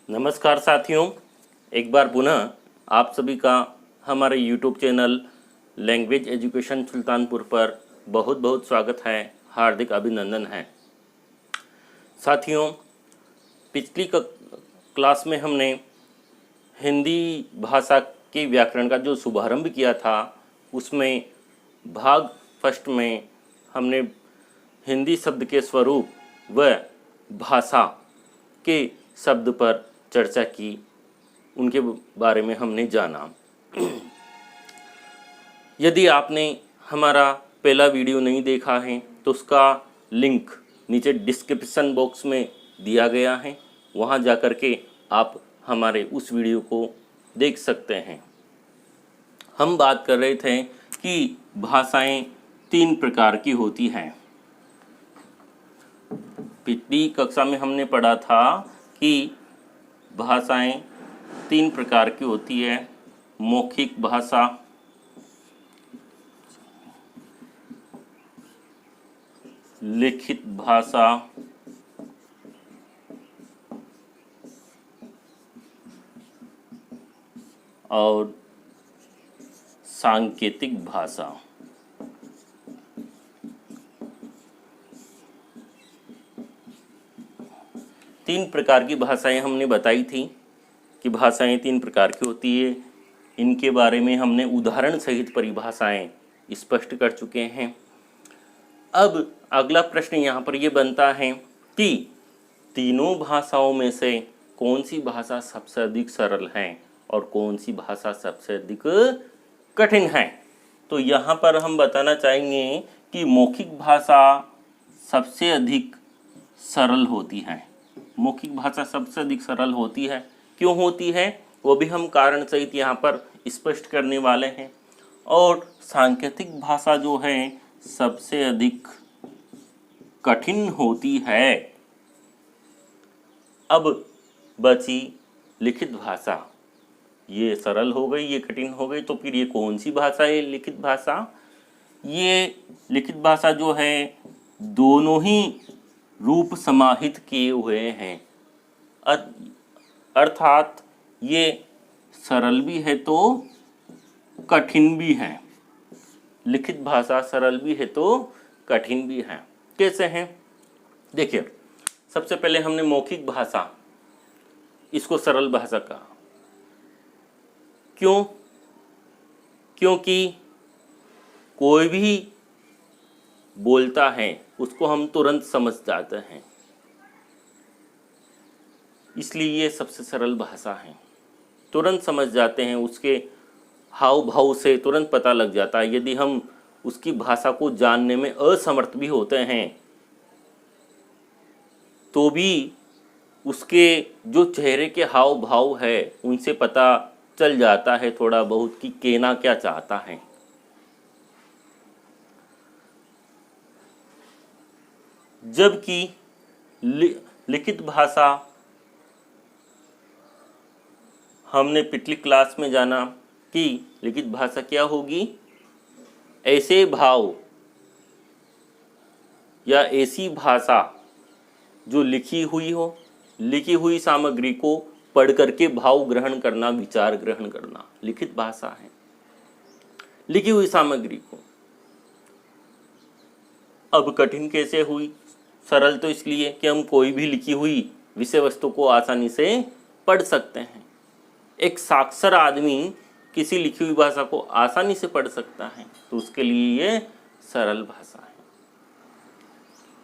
नमस्कार साथियों, एक बार पुनः आप सभी का हमारे YouTube channel language education Sultanpur पर बहुत बहुत स्वागत है, हार्दिक अभिनंदन है। साथियों, पिछली क्लास में हमने हिंदी भाषा के व्याकरण का जो शुभारंभ किया था, उसमें भाग फर्स्ट में हमने हिंदी शब्द के स्वरूप व भाषा के शब्द पर चर्चा की, उनके बारे में हमने जाना। यदि आपने हमारा पहला वीडियो नहीं देखा है तो उसका लिंक नीचे डिस्क्रिप्शन बॉक्स में दिया गया है, वहां जाकर के आप हमारे उस वीडियो को देख सकते हैं। हम बात कर रहे थे कि भाषाएं 3 प्रकार की होती हैं। पिछली कक्षा में हमने पढ़ा था कि भाषाएं 3 प्रकार की होती है। मौखिक भाषा, लिखित भाषा और सांकेतिक भाषा। तीन प्रकार की भाषाएं हमने बताई थी कि भाषाएं 3 प्रकार की होती है। इनके बारे में हमने उदाहरण सहित परिभाषाएं स्पष्ट कर चुके हैं। अब अगला प्रश्न यहाँ पर ये बनता है कि तीनों भाषाओं में से कौन सी भाषा सबसे अधिक सरल है और कौन सी भाषा सबसे अधिक कठिन है। तो यहाँ पर हम बताना चाहेंगे कि मौखिक भाषा सबसे अधिक सरल होती है। मौखिक भाषा सबसे अधिक सरल होती है। क्यों होती है वो भी हम कारण सहित यहाँ पर स्पष्ट करने वाले हैं। और सांकेतिक भाषा जो है सबसे अधिक कठिन होती है। अब बची लिखित भाषा। ये सरल हो गई, ये कठिन हो गई, तो फिर ये कौन सी भाषा है लिखित भाषा? ये लिखित भाषा जो है दोनों ही रूप समाहित किए हुए हैं, अर्थात ये सरल भी है तो कठिन भी है। लिखित भाषा सरल भी है तो कठिन भी है। कैसे हैं? देखिए, सबसे पहले हमने मौखिक भाषा, इसको सरल भाषा कहा। क्यों? क्योंकि कोई भी बोलता है उसको हम तुरंत समझ जाते हैं, इसलिए ये सबसे सरल भाषा है। तुरंत समझ जाते हैं, उसके हाव भाव से तुरंत पता लग जाता है। यदि हम उसकी भाषा को जानने में असमर्थ भी होते हैं तो भी उसके जो चेहरे के हाव भाव है उनसे पता चल जाता है थोड़ा बहुत कि कहना क्या चाहता है। जबकि लिखित भाषा हमने पिछली क्लास में जाना कि लिखित भाषा क्या होगी? ऐसे भाव या ऐसी भाषा जो लिखी हुई हो, लिखी हुई सामग्री को पढ़ करके भाव ग्रहण करना, विचार ग्रहण करना, लिखित भाषा है। लिखी हुई सामग्री को। अब कठिन कैसे हुई? सरल तो इसलिए कि हम कोई भी लिखी हुई विषय वस्तु को आसानी से पढ़ सकते हैं। एक साक्षर आदमी किसी लिखी हुई भाषा को आसानी से पढ़ सकता है, तो उसके लिए ये सरल भाषा है।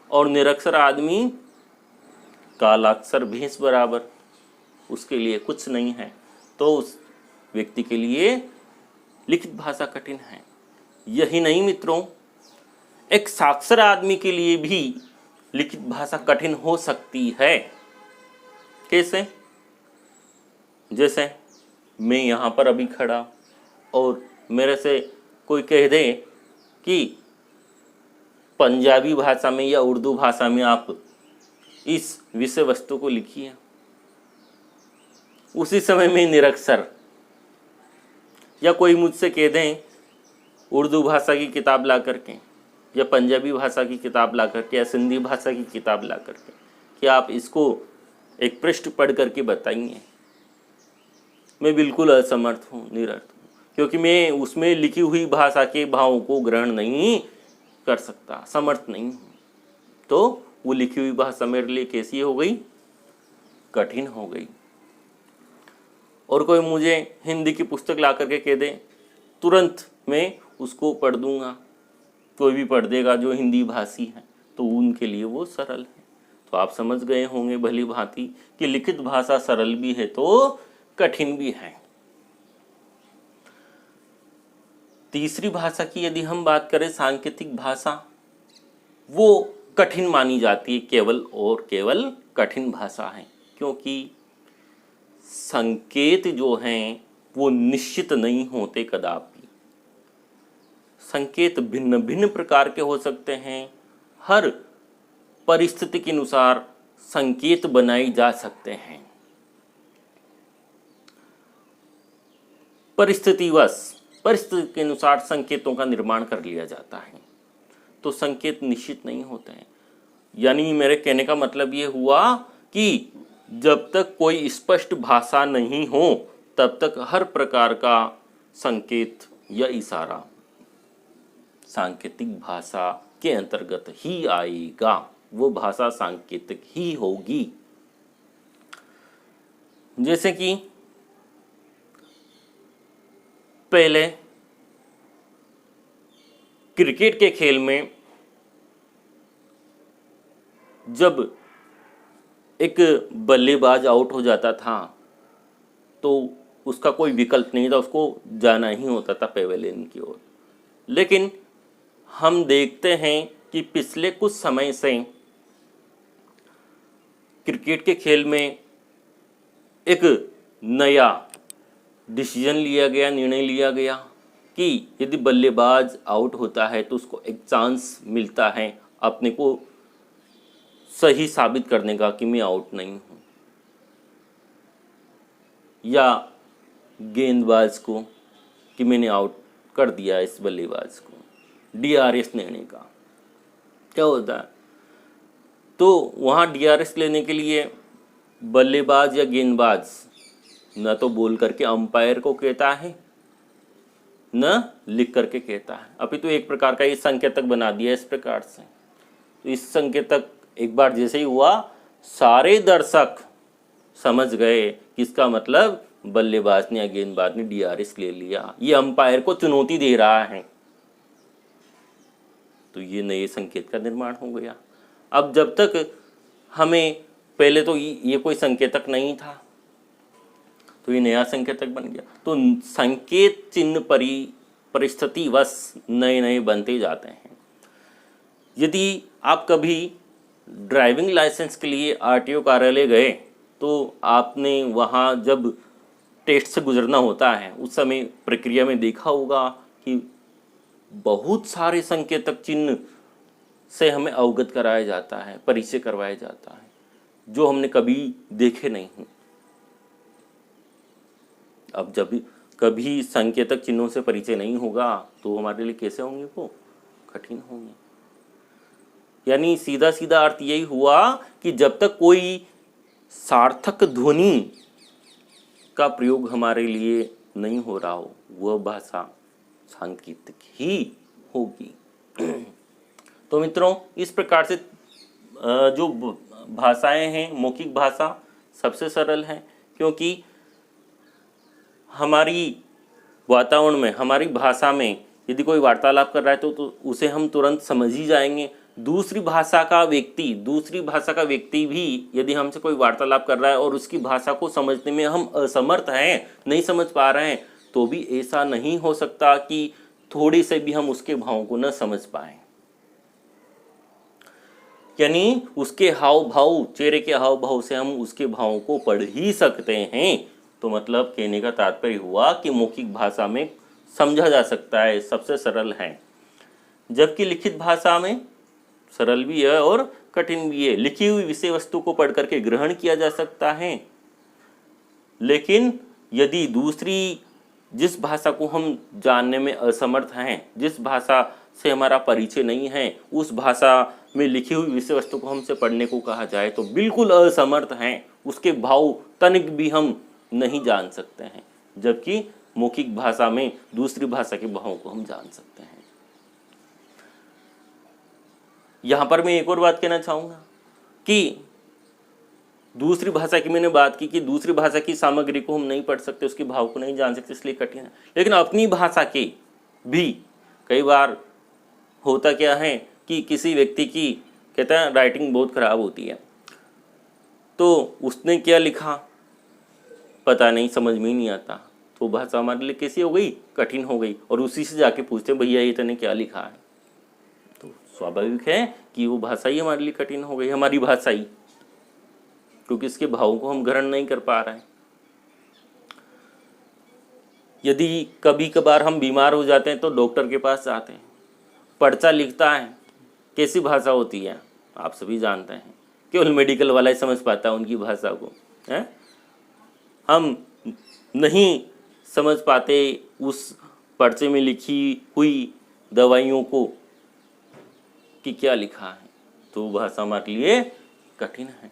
और निरक्षर आदमी कालाक्षर भैंस बराबर, उसके लिए कुछ नहीं है, तो उस व्यक्ति के लिए लिखित भाषा कठिन है। यही नहीं मित्रों, एक साक्षर आदमी के लिए भी लिखित भाषा कठिन हो सकती है। कैसे? जैसे मैं यहाँ पर अभी खड़ा और मेरे से कोई कह दे कि पंजाबी भाषा में या उर्दू भाषा में आप इस विषय वस्तु को लिखिए। उसी समय में निरक्षर, या कोई मुझसे कह दें उर्दू भाषा की किताब ला करके या पंजाबी भाषा की किताब ला करके या सिंधी भाषा की किताब ला करके कि आप इसको एक पृष्ठ पढ़ करके बताइए। मैं बिल्कुल असमर्थ हूँ, निरर्थ हूँ, क्योंकि मैं उसमें लिखी हुई भाषा के भावों को ग्रहण नहीं कर सकता, समर्थ नहीं हूँ। तो वो लिखी हुई भाषा मेरे लिए कैसी हो गई? कठिन हो गई। और कोई मुझे हिंदी की पुस्तक ला करके कह दे, तुरंत मैं उसको पढ़ दूंगा, कोई भी पढ़ देगा जो हिंदी भाषी है, तो उनके लिए वो सरल है। तो आप समझ गए होंगे भली भांति कि लिखित भाषा सरल भी है तो कठिन भी है। तीसरी भाषा की यदि हम बात करें, सांकेतिक भाषा, वो कठिन मानी जाती है, केवल और केवल कठिन भाषा है, क्योंकि संकेत जो हैं वो निश्चित नहीं होते कदापि। संकेत भिन्न भिन्न प्रकार के हो सकते हैं, हर परिस्थिति के अनुसार संकेत बनाए जा सकते हैं। परिस्थिति के अनुसार संकेतों का निर्माण कर लिया जाता है, तो संकेत निश्चित नहीं होते हैं। यानी मेरे कहने का मतलब ये हुआ कि जब तक कोई स्पष्ट भाषा नहीं हो तब तक हर प्रकार का संकेत या इशारा सांकेतिक भाषा के अंतर्गत ही आएगा, वो भाषा सांकेतिक ही होगी। जैसे कि पहले क्रिकेट के खेल में जब एक बल्लेबाज आउट हो जाता था तो उसका कोई विकल्प नहीं था, उसको जाना ही होता था पेवेलियन की ओर। लेकिन हम देखते हैं कि पिछले कुछ समय से क्रिकेट के खेल में एक नया डिसीजन लिया गया, निर्णय लिया गया कि यदि बल्लेबाज आउट होता है तो उसको एक चांस मिलता है अपने को सही साबित करने का कि मैं आउट नहीं हूँ, या गेंदबाज को कि मैंने आउट कर दिया इस बल्लेबाज को। DRS लेने का क्या होता है, तो वहाँ DRS लेने के लिए बल्लेबाज या गेंदबाज न तो बोल करके अंपायर को कहता है, न लिख करके कहता है, अभी तो एक प्रकार का ये संकेतक बना दिया इस प्रकार से। तो इस संकेतक एक बार जैसे ही हुआ, सारे दर्शक समझ गए कि इसका मतलब बल्लेबाज ने या गेंदबाज ने DRS ले लिया, ये अंपायर को चुनौती दे रहा है। तो ये नए संकेत का निर्माण हो गया। अब जब तक हमें, पहले तो ये कोई संकेतक नहीं था, तो ये नया संकेतक बन गया। तो संकेत चिन्ह परिस्थिति वश नए नए बनते जाते हैं। यदि आप कभी ड्राइविंग लाइसेंस के लिए RTO कार्यालय गए तो आपने वहाँ जब टेस्ट से गुजरना होता है उस समय प्रक्रिया में देखा होगा कि बहुत सारे संकेतक चिन्ह से हमें अवगत कराया जाता है, परिचय करवाया जाता है, जो हमने कभी देखे नहीं हैं। अब जब कभी संकेतक चिन्हों से परिचय नहीं होगा तो हमारे लिए कैसे होंगे? वो कठिन होंगे। यानी सीधा सीधा अर्थ यही हुआ कि जब तक कोई सार्थक ध्वनि का प्रयोग हमारे लिए नहीं हो रहा हो, वह भाषा सांकेतिक ही होगी। तो मित्रों, इस प्रकार से जो भाषाएं हैं, मौखिक भाषा सबसे सरल है, क्योंकि हमारी वातावरण में, हमारी भाषा में यदि कोई वार्तालाप कर रहा है तो उसे हम तुरंत समझ ही जाएंगे। दूसरी भाषा का व्यक्ति भी यदि हमसे कोई वार्तालाप कर रहा है और उसकी भाषा को समझने में हम असमर्थ हैं, नहीं समझ पा रहे हैं, तो भी ऐसा नहीं हो सकता कि थोड़ी से भी हम उसके भावों को न समझ पाएं। यानी उसके हाव भाव, चेहरे के हाव भाव से हम उसके भावों को पढ़ ही सकते हैं। तो मतलब कहने का तात्पर्य हुआ कि मौखिक भाषा में समझा जा सकता है, सबसे सरल है, जबकि लिखित भाषा में सरल भी है और कठिन भी है। लिखी हुई विषय वस्तु को पढ़ करके ग्रहण किया जा सकता है, लेकिन यदि दूसरी जिस भाषा को हम जानने में असमर्थ हैं, जिस भाषा से हमारा परिचय नहीं है, उस भाषा में लिखी हुई विषय वस्तु को हमसे पढ़ने को कहा जाए तो बिल्कुल असमर्थ हैं, उसके भाव तनिक भी हम नहीं जान सकते हैं, जबकि मौखिक भाषा में दूसरी भाषा के भावों को हम जान सकते हैं। यहाँ पर मैं एक और बात कहना चाहूँगा कि दूसरी भाषा की मैंने बात की कि दूसरी भाषा की सामग्री को हम नहीं पढ़ सकते, उसके भाव को नहीं जान सकते, इसलिए कठिन है। लेकिन अपनी भाषा के भी कई बार होता क्या है कि किसी व्यक्ति की कहते हैं राइटिंग बहुत खराब होती है, तो उसने क्या लिखा पता नहीं, समझ में ही नहीं आता, तो भाषा हमारे लिए कैसी हो गई, कठिन हो गई। और उसी से जाके पूछते हैं भैया ये तूने क्या लिखा है, तो स्वाभाविक है कि वो भाषा ही हमारे लिए कठिन हो गई, हमारी भाषा ही, क्योंकि इसके भावों को हम ग्रहण नहीं कर पा रहे हैं। यदि कभी कभार हम बीमार हो जाते हैं तो डॉक्टर के पास जाते हैं, पर्चा लिखता है, कैसी भाषा होती है आप सभी जानते हैं, केवल मेडिकल वाला ही समझ पाता है उनकी भाषा को, है? हम नहीं समझ पाते उस पर्चे में लिखी हुई दवाइयों को कि क्या लिखा है, तो भाषा हमारे लिए कठिन है।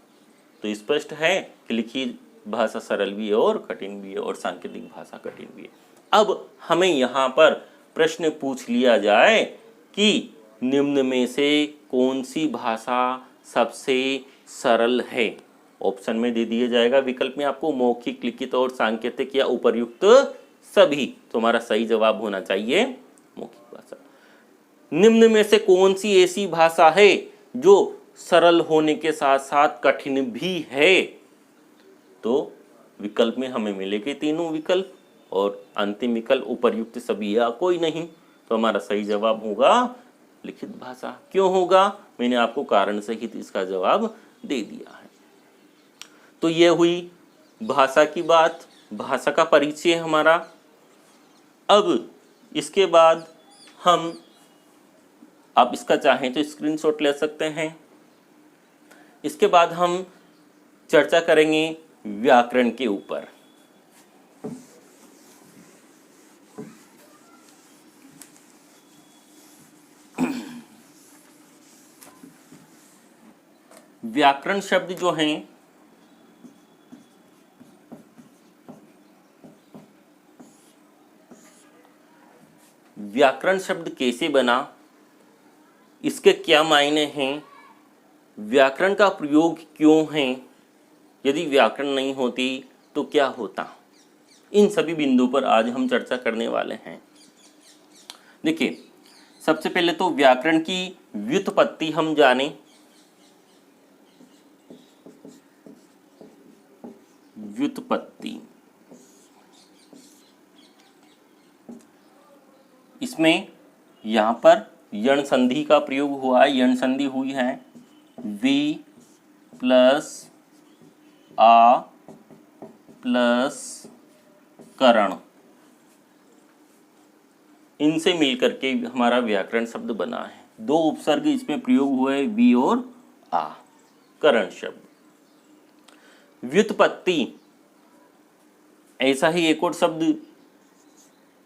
तो स्पष्ट है कि लिखित भाषा सरल भी है और कठिन भी है, और सांकेतिक भाषा कठिन भी है। अब हमें यहाँ पर प्रश्न पूछ लिया जाए कि निम्न में से कौन सी भाषा सबसे सरल है। ऑप्शन में दे दिया जाएगा विकल्प में आपको मौखिक, लिखित और सांकेतिक या उपर्युक्त सभी। तो हमारा सही जवाब होना चाहिए मौखिक भाषा। निम्न में से कौन सी ऐसी भाषा है जो सरल होने के साथ साथ कठिन भी है। तो विकल्प में हमें मिलेंगे तीनों विकल्प और अंतिम विकल्प उपर्युक्त सभी या कोई नहीं। तो हमारा सही जवाब होगा लिखित भाषा। क्यों होगा, मैंने आपको कारण सहित इसका जवाब दे दिया है। तो यह हुई भाषा की बात, भाषा का परिचय हमारा। अब इसके बाद हम, आप इसका चाहें तो स्क्रीनशॉट ले सकते हैं। इसके बाद हम चर्चा करेंगे व्याकरण के ऊपर। व्याकरण शब्द जो हैं व्याकरण शब्द कैसे बना, इसके क्या मायने हैं, व्याकरण का प्रयोग क्यों है, यदि व्याकरण नहीं होती तो क्या होता, इन सभी बिंदुओं पर आज हम चर्चा करने वाले हैं। देखिए, सबसे पहले तो व्याकरण की व्युत्पत्ति हम जानें। व्युत्पत्ति, इसमें यहां पर यण संधि का प्रयोग हुआ है, यण संधि हुई है वी प्लस आ प्लस करण, इनसे मिलकर के हमारा व्याकरण शब्द बना है। दो उपसर्ग इसमें प्रयोग हुए, वी और आ, करण शब्द। व्युत्पत्ति, ऐसा ही एक और शब्द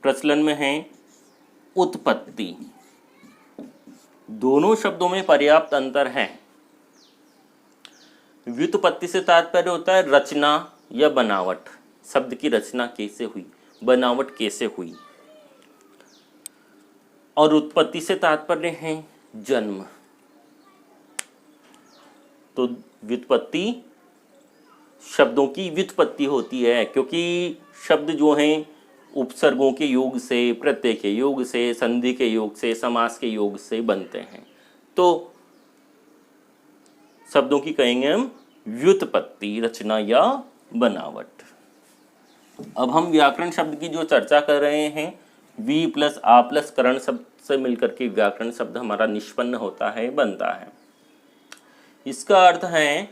प्रचलन में है उत्पत्ति। दोनों शब्दों में पर्याप्त अंतर है। व्युत्पत्ति से तात्पर्य होता है रचना या बनावट, शब्द की रचना कैसे हुई, बनावट कैसे हुई। और उत्पत्ति से तात्पर्य है जन्म। तो व्युत्पत्ति, शब्दों की व्युत्पत्ति होती है, क्योंकि शब्द जो हैं उपसर्गों के योग से, प्रत्यय के योग से, संधि के योग से, समास के योग से बनते हैं। तो शब्दों की कहेंगे हम व्युत्पत्ति, रचना या बनावट। अब हम व्याकरण शब्द की जो चर्चा कर रहे हैं, वी प्लस आ प्लस करण शब्द से मिलकर के व्याकरण शब्द हमारा निष्पन्न होता है, बनता है। इसका अर्थ है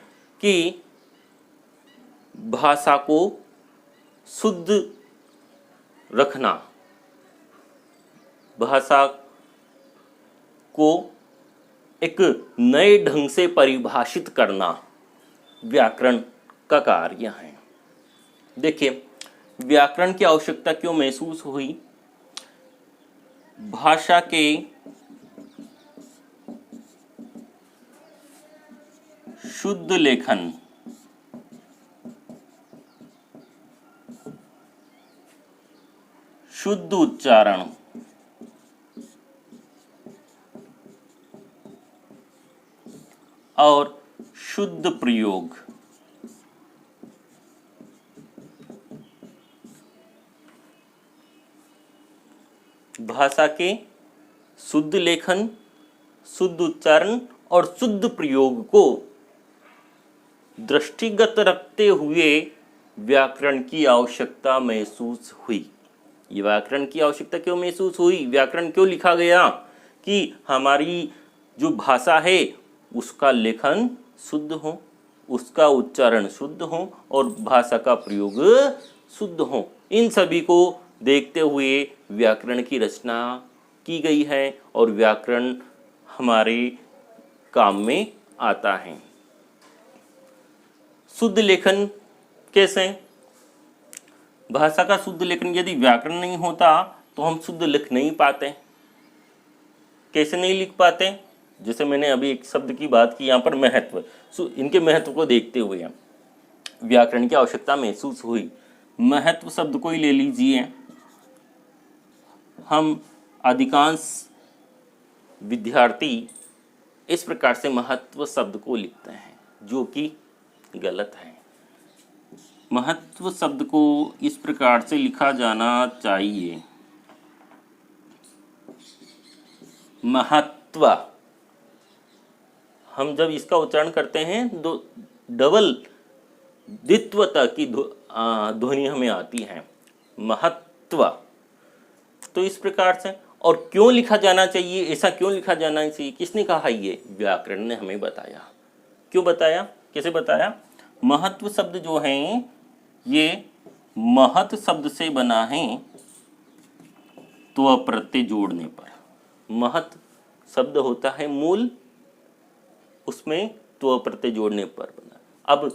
कि भाषा को शुद्ध रखना, भाषा को एक नए ढंग से परिभाषित करना व्याकरण का कार्य है। देखिए, व्याकरण की आवश्यकता क्यों महसूस हुई? भाषा के शुद्ध लेखन, शुद्ध उच्चारण और शुद्ध प्रयोग भाषा के शुद्ध लेखन, शुद्ध उच्चारण और शुद्ध प्रयोग को दृष्टिगत रखते हुए व्याकरण की आवश्यकता महसूस हुई। ये व्याकरण की आवश्यकता क्यों महसूस हुई? व्याकरण क्यों लिखा गया? कि हमारी जो भाषा है उसका लेखन शुद्ध हो, उसका उच्चारण शुद्ध हो और भाषा का प्रयोग शुद्ध हो। इन सभी को देखते हुए व्याकरण की रचना की गई है और व्याकरण हमारे काम में आता है। शुद्ध लेखन कैसे? भाषा का शुद्ध लेखन, यदि व्याकरण नहीं होता तो हम शुद्ध लिख नहीं पाते। कैसे नहीं लिख पाते? जैसे मैंने अभी एक शब्द की बात की यहाँ पर, महत्व। इनके महत्व को देखते हुए व्याकरण की आवश्यकता महसूस हुई। महत्व शब्द को ही ले लीजिए। हम अधिकांश विद्यार्थी इस प्रकार से महत्व शब्द को लिखते हैं, जो कि गलत है। महत्व शब्द को इस प्रकार से लिखा जाना चाहिए, महत्व। हम जब इसका उच्चारण करते हैं तो डबल द्वित्वता की ध्वनि हमें आती है, महत्व। तो इस प्रकार से, और क्यों लिखा जाना चाहिए, ऐसा क्यों लिखा जाना चाहिए, किसने कहा? ये व्याकरण ने हमें बताया। क्यों बताया? कैसे बताया? महत्व शब्द जो है ये महत शब्द से बना है त्व प्रत्यय जोड़ने पर। महत शब्द होता है मूल, उसमें त्व प्रत्यय जोड़ने पर बना। अब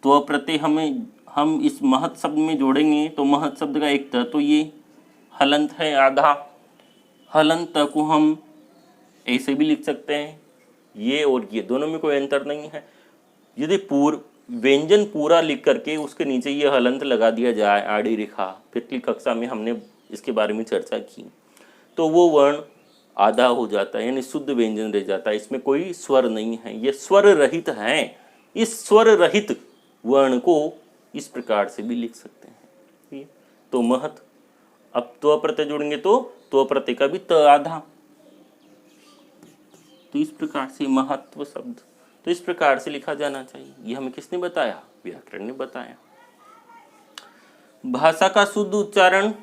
त्व प्रत्यय हम इस महत शब्द में जोड़ेंगे तो महत शब्द का एक त तो ये हलंत है आधा। हलंत को हम ऐसे भी लिख सकते हैं, ये और ये दोनों में कोई अंतर नहीं है। यदि व्यंजन पूरा लिख करके उसके नीचे ये हलंत लगा दिया जाए, आड़ी रेखा, पिछली कक्षा में हमने इसके बारे में चर्चा की, तो वो वर्ण आधा हो जाता है, यानी शुद्ध व्यंजन रह जाता है, इसमें कोई स्वर नहीं है, ये स्वर रहित है। इस स्वर रहित वर्ण को इस प्रकार से भी लिख सकते हैं। तो महत, अब त्व प्रत्यय जोड़ेंगे तो त्व प्रत्यय का भी त आधा, तो इस प्रकार से महत्व शब्द तो इस प्रकार से लिखा जाना चाहिए। ये हमें किसने बताया? व्याकरण ने बताया। भाषा का शुद्ध उच्चारण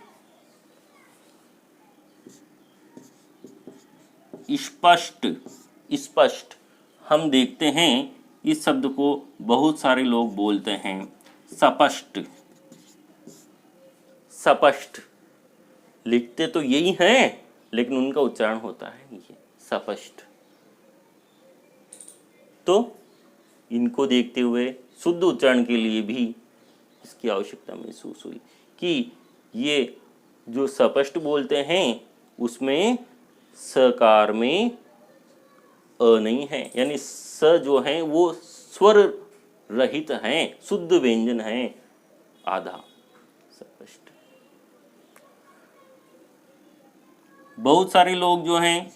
स्पष्ट हम देखते हैं इस शब्द को बहुत सारे लोग बोलते हैं सपष्ट लिखते तो यही हैं, लेकिन उनका उच्चारण होता है ये सपष्ट। तो इनको देखते हुए शुद्ध उच्चारण के लिए भी इसकी आवश्यकता महसूस हुई कि ये जो सपष्ट बोलते हैं उसमें सकार में अ नहीं है, यानी स जो है वो स्वर रहित हैं, शुद्ध व्यंजन हैं, आधा सपष्ट। बहुत सारे लोग जो हैं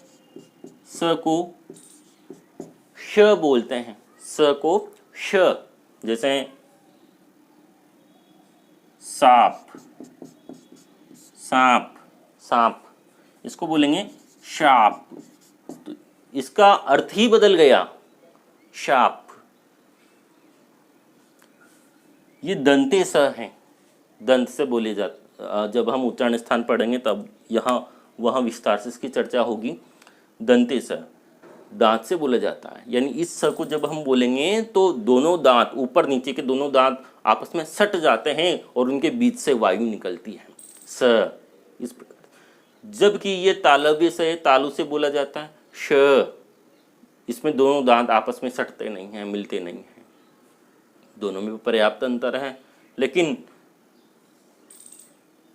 स को श बोलते हैं, स को श, जैसे सांप, इसको बोलेंगे शाप, तो इसका अर्थ ही बदल गया, शाप। ये दंते स हैं, दंत से बोले जाते। जब हम उच्चारण स्थान पढ़ेंगे तब यहाँ वहाँ विस्तार से इसकी चर्चा होगी। दंते स दांत से बोला जाता है, यानी इस स को जब हम बोलेंगे तो दोनों दांत, ऊपर नीचे के दोनों दांत आपस में सट जाते हैं और उनके बीच से वायु निकलती है, स, इस प्रकार। जबकि ये तालव्य से, तालु से बोला जाता है श, इसमें दोनों दांत आपस में सटते नहीं हैं, मिलते नहीं हैं, दोनों में पर्याप्त अंतर है। लेकिन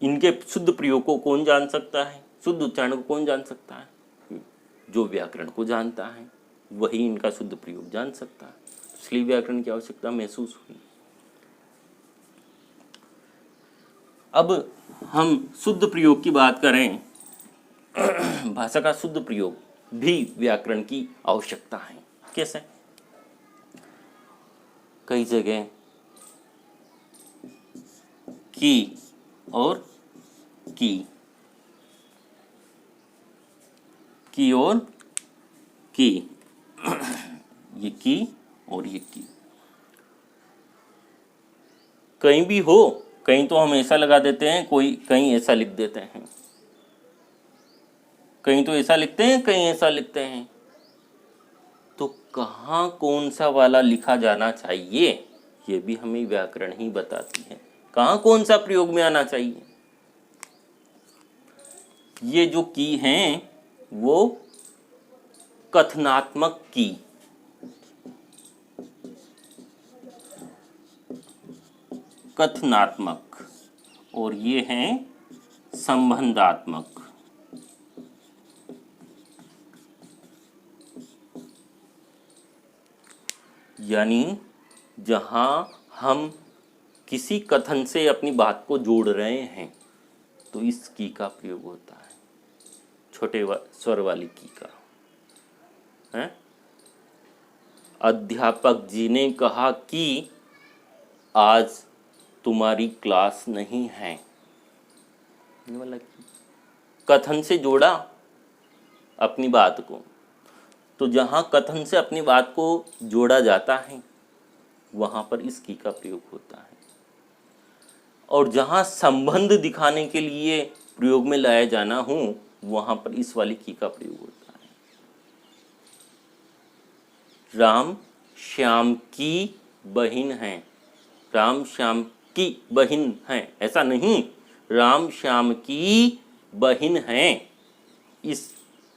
इनके शुद्ध प्रयोग को कौन जान सकता है, शुद्ध उच्चारण को कौन जान सकता है? जो व्याकरण को जानता है वही इनका शुद्ध प्रयोग जान सकता है। इसलिए व्याकरण की आवश्यकता महसूस हुई। अब हम शुद्ध प्रयोग की बात करें, भाषा का शुद्ध प्रयोग भी व्याकरण की आवश्यकता है। कैसे? कई जगह की और की और की, ये की और ये की कहीं भी हो, कहीं तो हम ऐसा लगा देते हैं, कोई कहीं ऐसा लिख देते हैं, कहीं तो ऐसा लिखते हैं, कहीं ऐसा लिखते हैं। तो कहाँ कौन सा वाला लिखा जाना चाहिए ये भी हमें व्याकरण ही बताती है। कहाँ कौन सा प्रयोग में आना चाहिए। ये जो की हैं वो कथनात्मक की, कथनात्मक, और ये हैं संबंधात्मक। यानी जहां हम किसी कथन से अपनी बात को जोड़ रहे हैं तो इस की का प्रयोग होता है, छोटे स्वर वाली की का है। अध्यापक जी ने कहा कि आज तुम्हारी क्लास नहीं है, मतलब कथन से जोड़ा अपनी बात को। तो जहाँ कथन से अपनी बात को जोड़ा जाता है वहाँ पर इस की का प्रयोग होता है, और जहाँ संबंध दिखाने के लिए प्रयोग में लाया जाना हो वहाँ पर इस वाली की का प्रयोग होता है। राम श्याम की बहन है, राम श्याम की बहन है, ऐसा नहीं, राम श्याम की बहन है, इस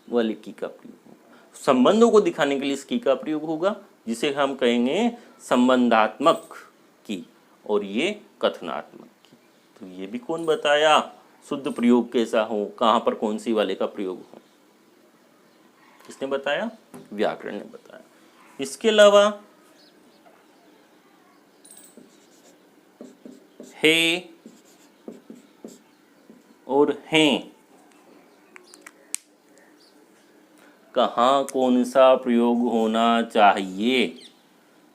वाली की का प्रयोग होगा। संबंधों को दिखाने के लिए इस की का प्रयोग होगा, जिसे हम कहेंगे संबंधात्मक की, और ये कथनात्मक की। तो ये भी कौन बताया शुद्ध प्रयोग कैसा हो, कहाँ पर कौन सी वाले का प्रयोग हो, किसने बताया? व्याकरण ने बताया। इसके अलावा है और हैं, कहाँ कौन सा प्रयोग होना चाहिए।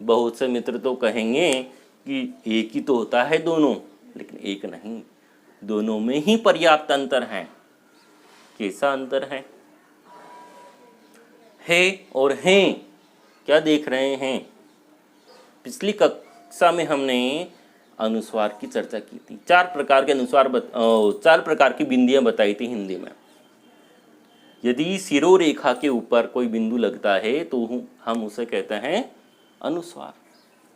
बहुत से मित्र तो कहेंगे कि एक ही तो होता है दोनों, लेकिन एक नहीं, दोनों में ही पर्याप्त अंतर है। कैसा अंतर है? और हैं क्या देख रहे हैं? पिछली कक्षा में हमने अनुस्वार की चर्चा की थी। 4 प्रकार के अनुस्वार 4 प्रकार की बिंदियां बताई थी हिंदी में। यदि शिरोरेखा के ऊपर कोई बिंदु लगता है तो हम उसे कहते हैं अनुस्वार।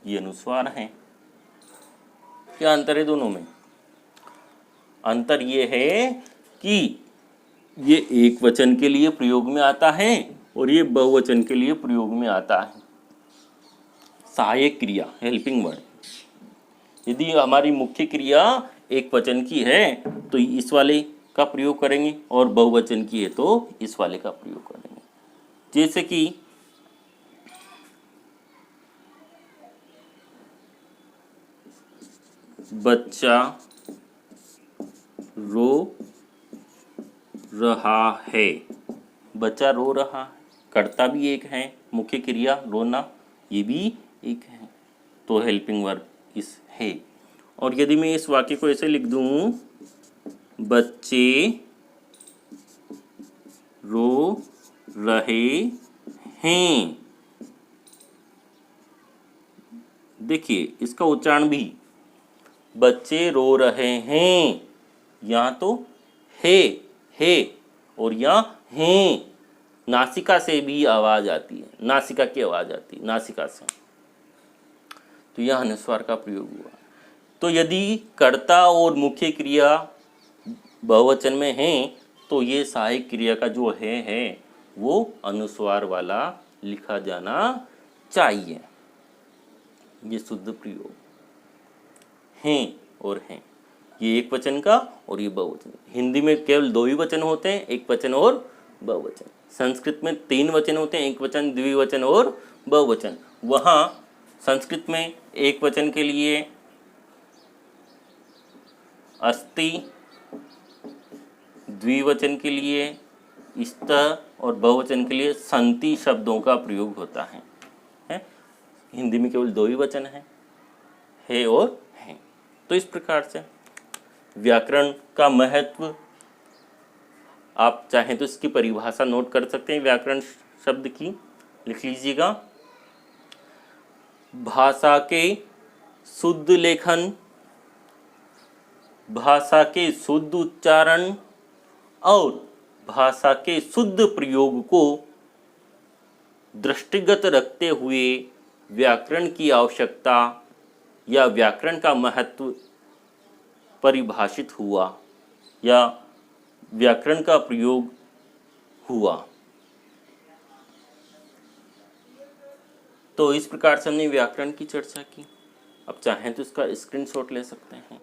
ये अनुस्वार हैं। क्या अंतर है दोनों में? अंतर ये है कि ये एक वचन के लिए प्रयोग में आता है और ये बहुवचन के लिए प्रयोग में आता है। सहायक क्रिया, हेल्पिंग वर्ड। यदि हमारी मुख्य क्रिया एक वचन की है तो इस वाले का प्रयोग करेंगे, और बहुवचन की है तो इस वाले का प्रयोग करेंगे। जैसे कि बच्चा रो रहा है, बच्चा रो रहा है, कर्ता भी एक है, मुख्य क्रिया रोना ये भी एक है, तो हेल्पिंग वर्ब इस है। और यदि मैं इस वाक्य को ऐसे लिख दूं, बच्चे रो रहे हैं, देखिए इसका उच्चारण भी, बच्चे रो रहे हैं, यहाँ तो है और यहाँ हैं, नासिका से भी आवाज आती है, नासिका की आवाज आती है, नासिका से, तो यह अनुस्वार का प्रयोग हुआ। तो यदि कर्ता और मुख्य क्रिया बहुवचन में है तो ये सहायक क्रिया का जो है वो अनुस्वार वाला लिखा जाना चाहिए। ये शुद्ध प्रयोग हैं और हैं। ये एक वचन का और ये बहुवचन। हिंदी में केवल 2 ही वचन होते हैं, एक वचन और बहुवचन। संस्कृत में 3 वचन होते हैं, एक वचन, द्विवचन और बहुवचन। वहाँ संस्कृत में एक वचन के लिए अस्ति, द्विवचन के लिए स्त और बहुवचन के लिए संति शब्दों का प्रयोग होता है। हिंदी में केवल 2 ही वचन हैं, है और हैं। तो इस प्रकार से व्याकरण का महत्व, आप चाहें तो इसकी परिभाषा नोट कर सकते हैं। व्याकरण शब्द की लिख लीजिएगा, भाषा के शुद्ध लेखन, भाषा के शुद्ध उच्चारण और भाषा के शुद्ध प्रयोग को दृष्टिगत रखते हुए व्याकरण की आवश्यकता या व्याकरण का महत्व परिभाषित हुआ या व्याकरण का प्रयोग हुआ। तो इस प्रकार से हमने व्याकरण की चर्चा की। अब चाहें तो इसका स्क्रीनशॉट ले सकते हैं।